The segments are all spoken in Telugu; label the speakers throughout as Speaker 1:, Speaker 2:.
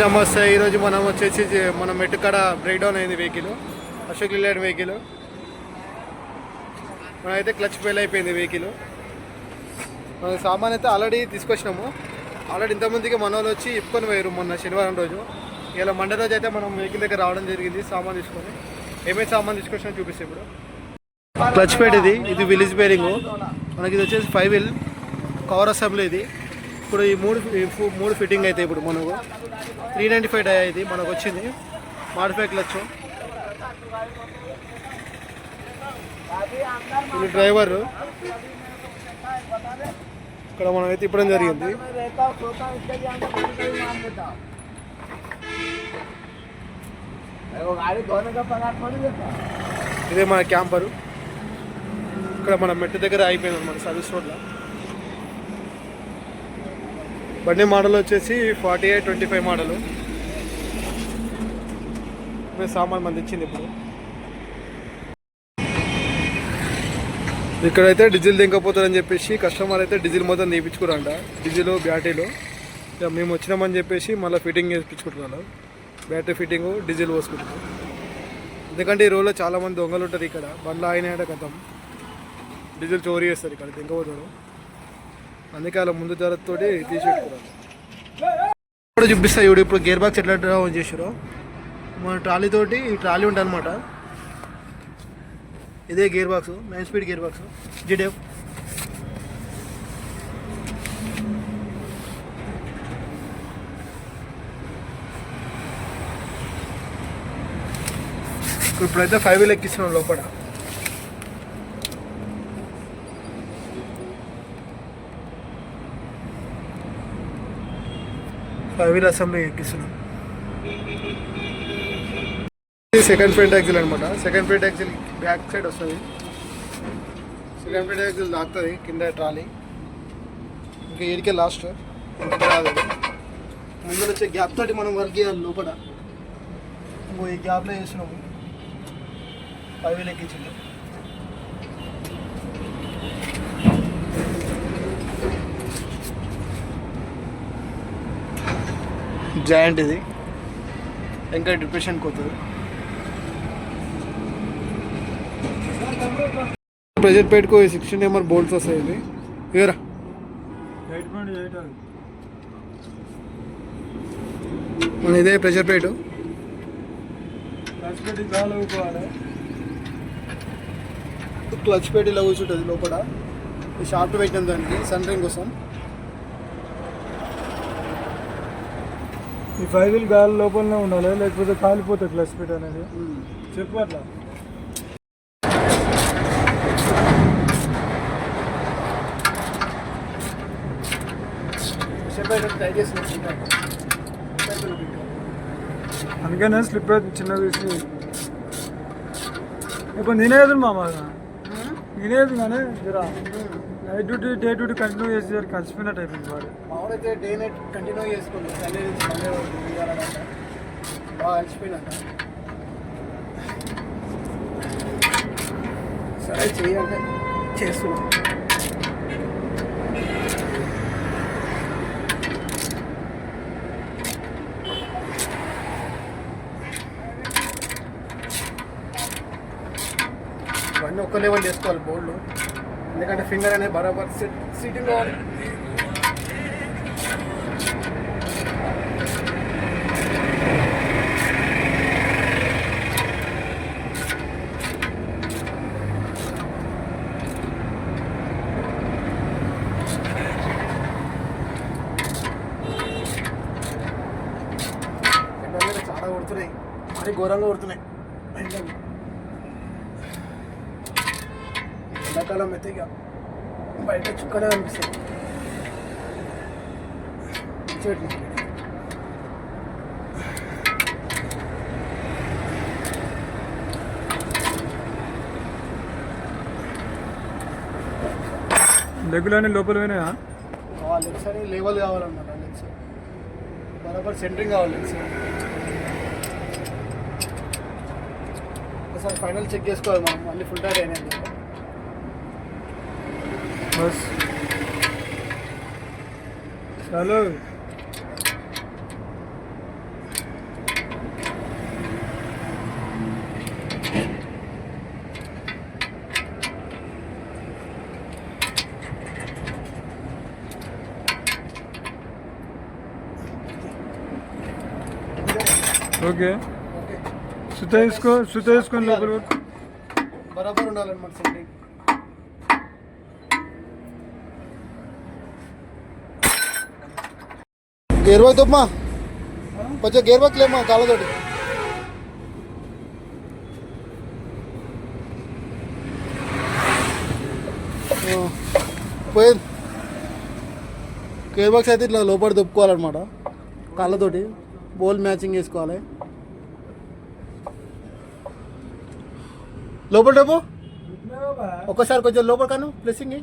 Speaker 1: నమస్తే. ఈరోజు మనం వచ్చేసి మన మెట్టుకాడ బ్రేక్ డౌన్ అయింది వెహికల్, అశోక్ లీలాండ్ వెహికల్. మనమైతే క్లచ్ ఫెయిల్ అయిపోయింది వెహికల్. మన సామాన్ అయితే ఆల్రెడీ తీసుకొచ్చినాము. ఆల్రెడీ ఇంతమందికి మన వాళ్ళు వచ్చి ఇప్పుకొని పోయారు మొన్న శనివారం రోజు. ఇలా మండే రోజు అయితే మనం వెహికల్ దగ్గర రావడం జరిగింది సామాన్ తీసుకొని. ఏమేమి సామాన్ తీసుకొచ్చినా చూపిస్తే ఇప్పుడు. క్లచ్ ప్యాడ్ ఇది విలేజ్ బేరింగ్. మనకి ఇది వచ్చేసి 5 వీల్ కవర్ అసెంబ్లీ. ఇది ఇప్పుడు ఈ మూడు ఫిట్టింగ్ అయితే ఇప్పుడు మనకు 395 ఇది మనకు వచ్చింది మాడిఫై క్లచ్. ఇది డ్రైవర్ ఇక్కడ మనం అయితే ఇప్పడం జరిగింది. ఇదే మన క్యాంపరు. ఇక్కడ మన మెట్టు దగ్గర అయిపోయింది మన సర్వీస్ రోడ్లో. బండి మోడల్ వచ్చేసి 4825 మోడలు. సామాన్ మంది ఇచ్చింది. ఇప్పుడు ఇక్కడైతే డీజిల్ దింకపోతారని చెప్పేసి కస్టమర్ అయితే డీజిల్ మొత్తం తీపించుకురంట. డీజిల్ బ్యాటరీలు ఇక మేము వచ్చినామని చెప్పేసి మళ్ళీ ఫిట్టింగ్ చేయించుకుంటున్నాను. బ్యాటరీ ఫిట్టింగు డీజిల్ పోసుకుంటున్నాం. ఎందుకంటే ఈ రోజులో చాలామంది దొంగలు ఉంటారు. ఇక్కడ బండ్లు ఆయన కథం డీజిల్ చోరీ చేస్తారు ఇక్కడ దింకపోతారు. అందుకే అలా ముందు జాగ్రత్తతో తీసిపెట్టుకున్నాను. ఇప్పుడు చూపిస్తాయి చూడు. ఇప్పుడు గేర్ బాక్స్ ఎట్లా ఆన్ చేసారో మన ట్రాలీతోటి. ఈ ట్రాలీ ఉంటుంది అనమాట. ఇదే gear box, 9 speed gear box GDF. ఇప్పుడైతే 5 వీల్ ఎక్కిస్తున్నాం లోపల. వీల్ అసెంబ్లీ ఎక్కిస్తున్నాం. సెకండ్ ఫ్రంట్ యాక్సిల్ అనమాట. Second front axle back side వస్తుంది. సెకండ్ ఫ్రంట్ యాక్సిల్ లాగుతుంది కింద ట్రాలీ. ఇంకా ఏడికే లాస్ట్ ఇంకా రాదు. ముందు వచ్చే గ్యాప్ తోటి మనం వర్క్ చేయాలి లోపల. ఇంకో ఈ గ్యాప్లో చేస్తున్నాము. 5 వీల్ ఎక్కించింది. జాయింట్ ఇది ఇంకా డిప్రెషన్ పోతుంది. ప్రెజర్ పెట్టుకో 16 నెంబర్ బోల్ట్స్ వస్తాయి. ఇది ఇవరా మన ఇదే ప్రెజర్ ప్లేట్. క్లచ్ పెట్టి ఇలా కూర్చుంటుంది లోపల. ఈ షాఫ్ట్ పెట్టిన దానికి సన్ రింగ్ కోసం.
Speaker 2: ఈ 5 వీల్ గాలి లోపలనే ఉండాలి, లేకపోతే కాలిపోతుంది క్లచ్ పెట్ అనేది. చెప్పు అట్లా. అందుకనే స్లిప్ అయితే చిన్నగా తీసి ఇప్పుడు నేనేది మామ నేనేది కానీ జరా night duty day duty continue చేసి కలిసిపోయినట్టు అయిపోయింది. వాడు
Speaker 1: మామూలైతే డే నైట్ కంటిన్యూ చేసుకోండి. బాగా కలిసిపోయినాక సరే చేయాలంటే చేస్తున్నాం. ఇవన్నీ ఒక్క లెవెల్ చేసుకోవాలి బోర్డులు. ఎందుకంటే ఫింగర్ అనేది బరాబర్ సిట్టింగ్ కావాలి. చాలా కొడుతున్నాయి, మరీ ఘోరంగా కొడుతున్నాయి. ఎండాకాలం అయితే ఇక బయట చుక్కనే అనిపిస్తుంది.
Speaker 2: లెగ్గులన్నీ లోపల పోయినాయా?
Speaker 1: లెగ్స్ అని లేవల్ కావాలన్నమాట. లెగ్స్ బరాబర్ సెంటరింగ్ కావాలి. లెగ్స్ ఒకసారి ఫైనల్ చెక్ చేసుకోవాలి మనం. మళ్ళీ ఫుల్ టైర్ అయినాయి
Speaker 2: బస్. చలో ఓకే
Speaker 1: ఓకే
Speaker 2: సుత వేసుకొని లోపల పెట్టు.
Speaker 1: బరాబర్ ఉండాలన్నమాట సెట్టింగ్. గేర్ బాక్ తప్పమా, కొంచెం గేర్ బాక్ లేమ్మా కాళ్ళతోటి. పోయింది. గేర్ బాక్స్ అయితే ఇట్లా లోపల దొప్పుకోవాలన్నమాట కాళ్ళతోటి, బోల్ మ్యాచింగ్ వేసుకోవాలి. లోపల డబ్బు ఒక్కసారి కొంచెం లోపల కాను ప్రెస్సింగ్.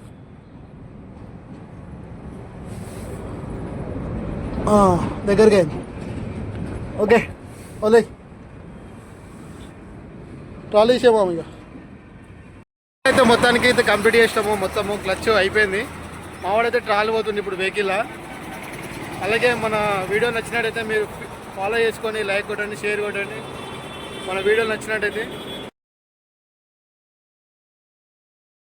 Speaker 1: దగ్గరగా అయింది. ఓకే ఓలే ట్రాలీ చేసాము ఇక. అయితే మొత్తానికి అయితే కంప్లీట్ చేసినాము. మొత్తము క్లచ్ అయిపోయింది. మావాడైతే ట్రాలీ పోతుంది ఇప్పుడు వెహికల్. అలాగే మన వీడియో నచ్చినట్టయితే మీరు ఫాలో చేసుకొని లైక్ కొట్టండి, షేర్ కొట్టండి. మన వీడియో నచ్చినట్టయితే